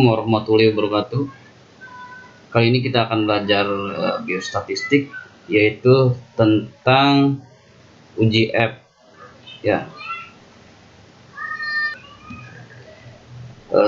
Warahmatullahi wabarakatuh. Kali ini kita akan belajar biostatistik, yaitu tentang uji F. Ya,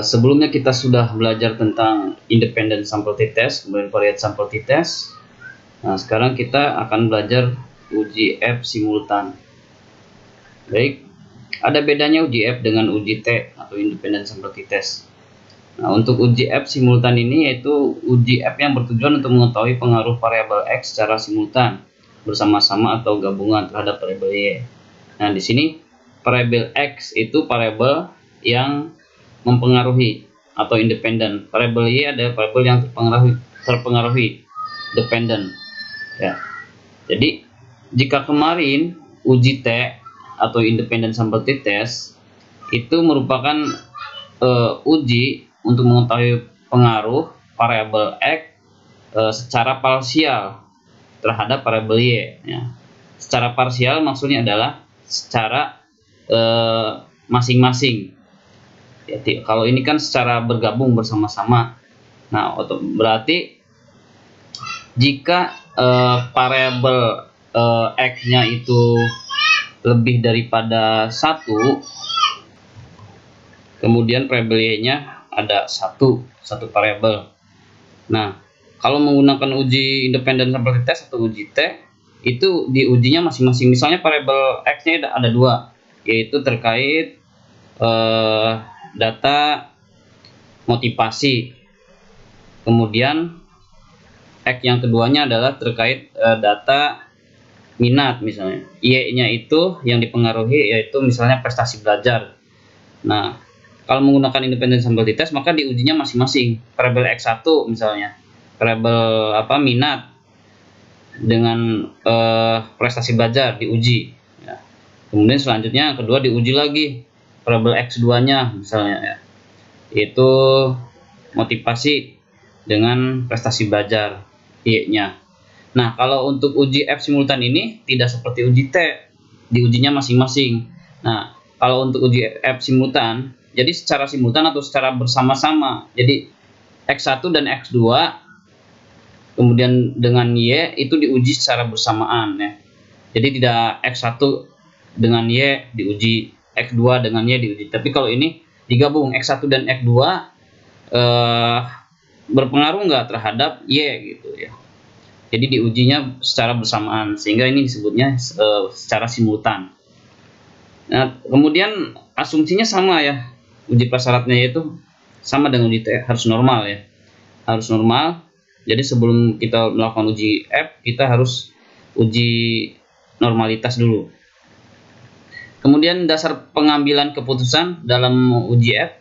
sebelumnya kita sudah belajar tentang independent sample t-test, kemudian variate sample t-test. Nah, sekarang kita akan belajar uji F simultan. Baik, ada bedanya uji F dengan uji T atau independent sample t-test. Nah, untuk uji F simultan ini yaitu uji F yang bertujuan untuk mengetahui pengaruh variabel X secara simultan bersama-sama atau gabungan terhadap variabel Y. Nah, di sini variabel X itu variabel yang mempengaruhi atau independen. Variabel Y adalah variabel yang terpengaruhi dependent. Ya. Jadi, jika kemarin uji T atau independent sample t-test itu merupakan uji untuk mengetahui pengaruh variabel X secara parsial terhadap variabel Y. Ya. Secara parsial maksudnya adalah secara masing-masing. Ya, kalau ini kan secara bergabung bersama-sama. Nah, berarti jika variabel X-nya itu lebih daripada 1, kemudian variabel Y-nya ada satu variabel. Nah, kalau menggunakan uji independen sample t-test atau uji T, itu diujinya masing-masing. Misalnya variabel X-nya ada 2, yaitu terkait data motivasi. Kemudian X yang keduanya adalah terkait data minat misalnya. Y-nya itu yang dipengaruhi yaitu misalnya prestasi belajar. Nah, kalau menggunakan independent sample t-test maka diujinya masing-masing. Variabel X1 misalnya, variabel minat dengan prestasi belajar diuji. Ya. Kemudian selanjutnya yang kedua diuji lagi variabel X2-nya misalnya, ya, yaitu motivasi dengan prestasi belajar Y-nya. Nah, kalau untuk uji F simultan ini tidak seperti uji T, diujinya masing-masing. Nah, kalau untuk uji F simultan, jadi secara simultan atau secara bersama-sama. Jadi X1 dan X2 kemudian dengan Y itu diuji secara bersamaan, ya. Jadi tidak X1 dengan Y diuji, X2 dengan Y diuji. Tapi kalau ini digabung X1 dan X2 berpengaruh nggak terhadap Y gitu, ya. Jadi diujinya secara bersamaan sehingga ini disebutnya secara simultan. Nah, kemudian asumsinya sama, ya. Uji prasyaratnya yaitu sama dengan uji T, harus normal, ya. Harus normal. Jadi sebelum kita melakukan uji F, kita harus uji normalitas dulu. Kemudian dasar pengambilan keputusan dalam uji F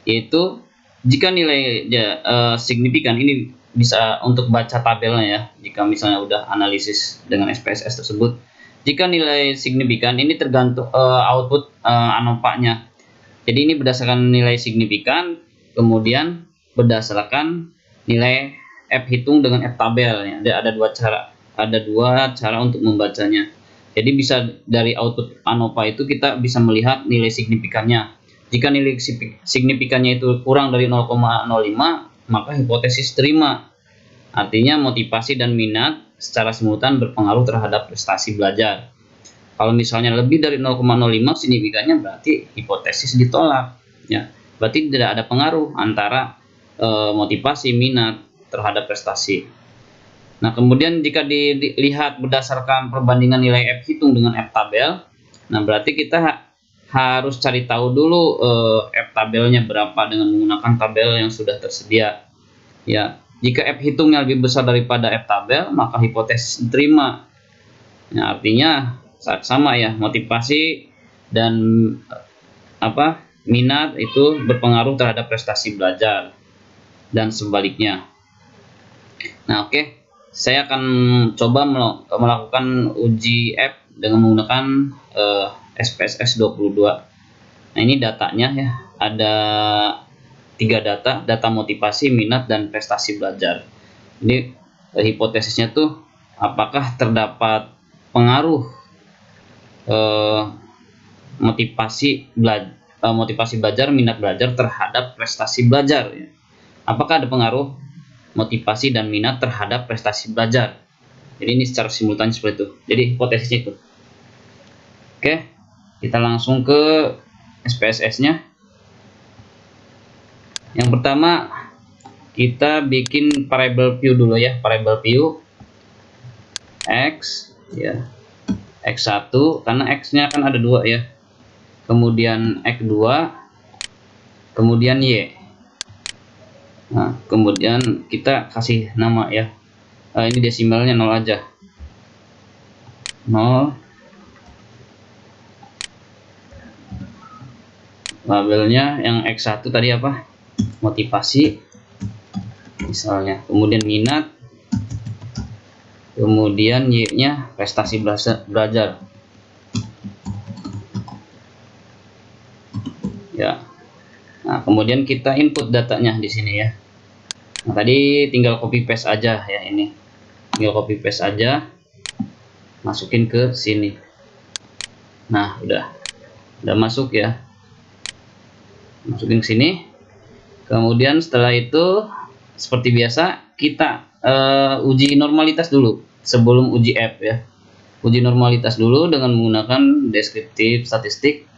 yaitu jika nilai signifikan, ini bisa untuk baca tabelnya, ya. Jika misalnya udah analisis dengan SPSS tersebut, jika nilai signifikan ini tergantung output ANOVA-nya. Jadi ini berdasarkan nilai signifikan, kemudian berdasarkan nilai F hitung dengan F tabel, ya. Ada dua cara untuk membacanya. Jadi bisa dari output ANOVA itu kita bisa melihat nilai signifikannya. Jika nilai signifikannya itu kurang dari 0,05, maka hipotesis terima. Artinya motivasi dan minat secara simultan berpengaruh terhadap prestasi belajar. Kalau misalnya lebih dari 0,05 signifikannya, berarti hipotesis ditolak, ya. Berarti tidak ada pengaruh antara motivasi minat terhadap prestasi. Nah, kemudian jika dilihat berdasarkan perbandingan nilai F hitung dengan F tabel, nah berarti kita harus cari tahu dulu F tabelnya berapa dengan menggunakan tabel yang sudah tersedia, ya. Jika F hitungnya lebih besar daripada F tabel, maka hipotesis diterima. Nah, artinya saat sama, ya, motivasi dan minat itu berpengaruh terhadap prestasi belajar dan sebaliknya. Nah, oke. Saya akan coba melakukan uji F dengan menggunakan SPSS 22. Nah, ini datanya, ya. Ada 3 data motivasi, minat, dan prestasi belajar. Ini hipotesisnya tuh apakah terdapat pengaruh motivasi belajar, minat belajar terhadap prestasi belajar, ya. apakah ada pengaruh motivasi dan minat terhadap prestasi belajar. Jadi ini secara simultan seperti itu. Jadi hipotesisnya itu. Oke, kita langsung ke SPSS-nya. Yang pertama kita bikin variable view dulu ya, variable view x ya, x1 karena x-nya kan ada 2 ya. Kemudian x2, kemudian y. Nah, kemudian kita kasih nama ya. Ini desimalnya 0 aja. 0. Labelnya yang x1 tadi apa? Motivasi misalnya. Kemudian minat. Kemudian y-nya prestasi belajar. Ya. Nah, kemudian kita input datanya di sini ya. Nah, tadi tinggal copy paste aja ya ini. Tinggal copy paste aja. Masukin ke sini. Nah, udah masuk ya. Masukin ke sini. Kemudian setelah itu seperti biasa kita uji normalitas dulu sebelum uji app ya. Uji normalitas dulu dengan menggunakan deskriptif statistik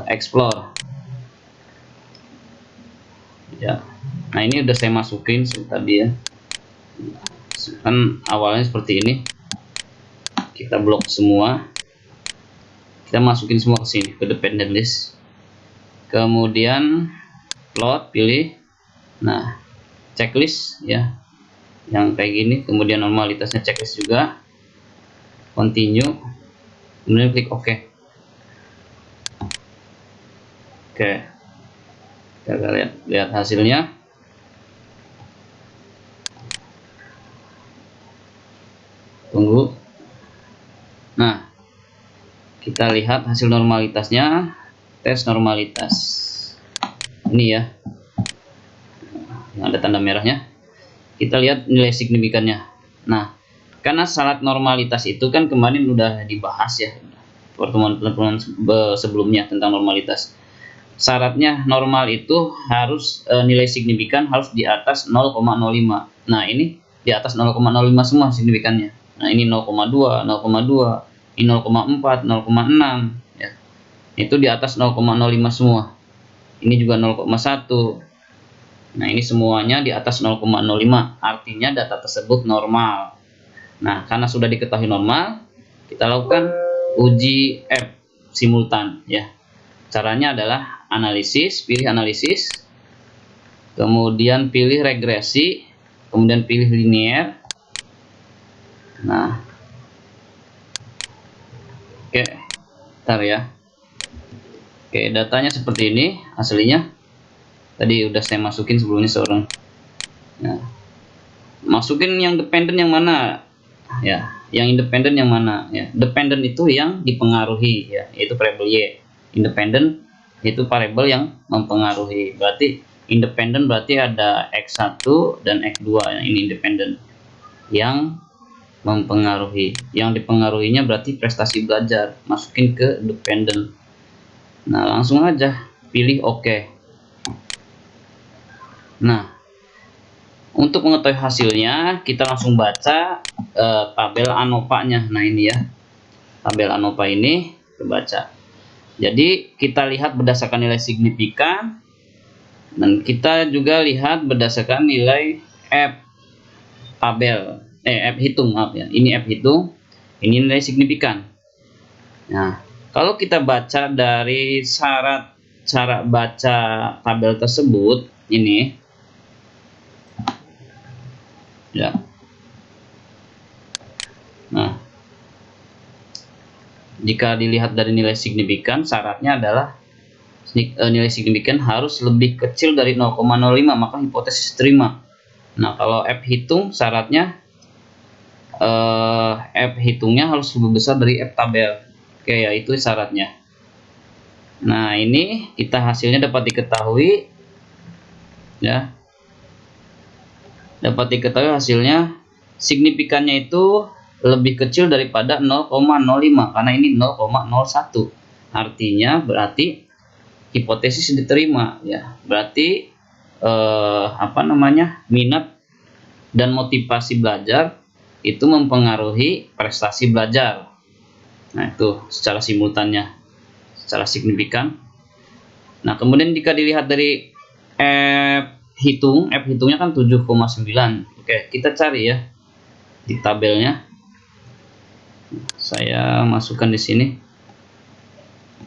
explore. Ya. Nah, ini udah saya masukin tadi ya. Kan awalnya seperti ini. Kita blok semua. Kita masukin semua ke sini ke dependent list. Kemudian plot pilih. Nah, checklist ya. Yang kayak gini, kemudian normalitasnya checklist juga. Continue. Kemudian klik OK. Oke. Kita lihat hasilnya. Tunggu. Nah, kita lihat hasil normalitasnya. Tes normalitas. Ini ya. Yang ada tanda merahnya. Kita lihat nilai signifikannya. Nah, karena syarat normalitas itu kan kemarin udah dibahas ya pertemuan-pertemuan sebelumnya tentang normalitas. Syaratnya normal itu harus nilai signifikan harus di atas 0,05. Nah, ini di atas 0,05 semua signifikannya. Nah, ini 0,2, 0,2, ini 0,4, 0,6 ya. Itu di atas 0,05 semua. Ini juga 0,1. Nah, ini semuanya di atas 0,05. Artinya data tersebut normal. Nah, karena sudah diketahui normal, kita lakukan uji F simultan ya. Caranya adalah analisis, pilih analisis, kemudian pilih regresi, kemudian pilih linear. Nah, oke, bentar ya. Oke, datanya seperti ini aslinya. Tadi udah saya masukin sebelumnya seorang. Nah, masukin yang dependent yang mana? Ya, yang independen yang mana? Ya, dependent itu yang dipengaruhi ya, yaitu variable y. Independent itu variable yang mempengaruhi. Berarti independen berarti ada x1 dan x2 yang ini independen. Yang mempengaruhi. Yang dipengaruhinya berarti prestasi belajar. Masukin ke dependent. Nah, langsung aja pilih OK. Nah, untuk mengetahui hasilnya, kita langsung baca tabel ANOVA-nya. Nah, ini ya. Tabel ANOVA ini kita baca. Jadi, kita lihat berdasarkan nilai signifikan. Dan kita juga lihat berdasarkan nilai F tabel. F hitung, maaf ya. Ini F hitung, ini nilai signifikan. Nah, kalau kita baca dari syarat cara baca tabel tersebut, ini ya. Nah, jika dilihat dari nilai signifikan, syaratnya adalah nilai signifikan harus lebih kecil dari 0,05, maka hipotesis terima. Nah, kalau F hitung syaratnya F hitungnya harus lebih besar dari F tabel. Oke, ya itu syaratnya. Nah, ini kita hasilnya dapat diketahui ya. Dapat diketahui hasilnya signifikannya itu lebih kecil daripada 0,05 karena ini 0,01. Artinya berarti hipotesis diterima ya. Berarti minat dan motivasi belajar itu mempengaruhi prestasi belajar. Nah, itu secara simultannya, secara signifikan. Nah, kemudian jika dilihat dari F hitungnya kan 7,9. Oke, kita cari ya di tabelnya. Saya masukkan di sini.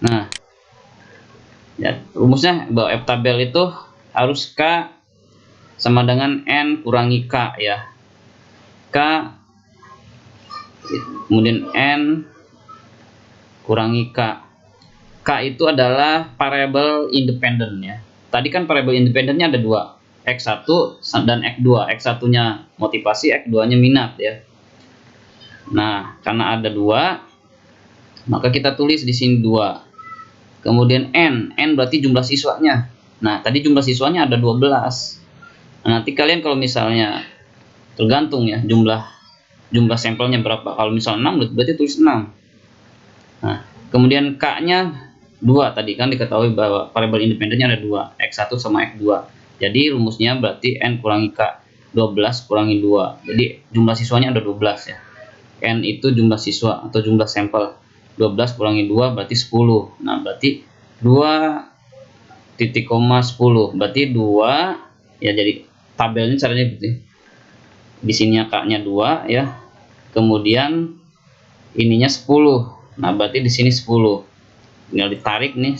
Nah, ya, rumusnya bahwa F tabel itu harus K sama dengan N kurangi K ya. K kemudian N kurangi K. K itu adalah variabel independen ya. Tadi kan variabel independennya ada dua, X1 dan X2. X1-nya motivasi, X2-nya minat ya. Nah, karena ada dua, maka kita tulis di sini 2. Kemudian N berarti jumlah siswanya. Nah, tadi jumlah siswanya ada 12. Nah, nanti kalian kalau misalnya tergantung ya jumlah sampelnya berapa. Kalau misalnya 6 berarti tulis 6. Nah, kemudian K-nya 2, tadi kan diketahui bahwa variabel independennya ada 2, X1 sama X2. Jadi rumusnya berarti N kurangi K, 12 kurangi 2. Jadi jumlah siswanya ada 12 ya. N itu jumlah siswa atau jumlah sampel. 12 kurangi 2 berarti 10. Nah, berarti 2 titik koma 10. Berarti 2 ya, jadi tabelnya caranya gitu. Di sini K-nya 2 ya. Kemudian ininya 10. Nah, berarti di sini 10. Tinggal ditarik nih.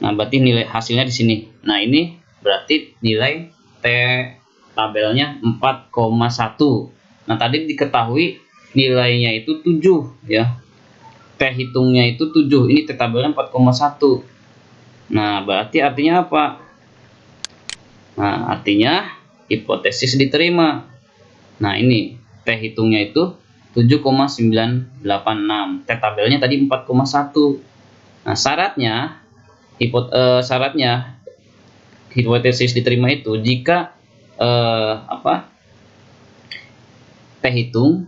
Nah, berarti nilai hasilnya di sini. Nah, ini berarti nilai T tabelnya 4,1. Nah, tadi diketahui nilainya itu 7 ya. T hitungnya itu 7. Ini T tabelnya 4,1. Nah, berarti artinya apa? Nah, artinya hipotesis diterima. Nah, ini T hitungnya itu 7,986. T tabelnya tadi 4,1. Nah, syaratnya hipotesis diterima itu jika T hitung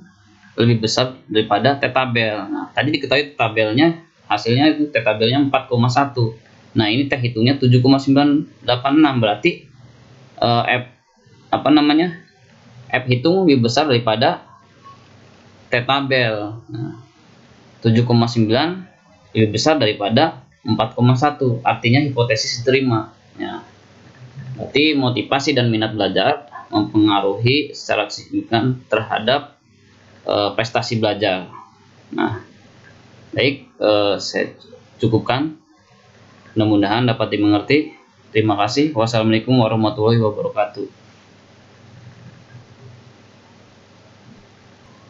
lebih besar daripada T tabel. Nah, tadi diketahui T tabelnya hasilnya itu T tabelnya 4,1. Nah, ini T hitungnya 7,986, berarti F hitung lebih besar daripada T tabel. Nah, 7,9 lebih besar daripada 4,1. Artinya hipotesis diterima ya. Berarti motivasi dan minat belajar mempengaruhi secara signifikan terhadap prestasi belajar. Nah, baik, saya cukupkan. Mudah-mudahan dapat dimengerti. Terima kasih. Wassalamualaikum warahmatullahi wabarakatuh.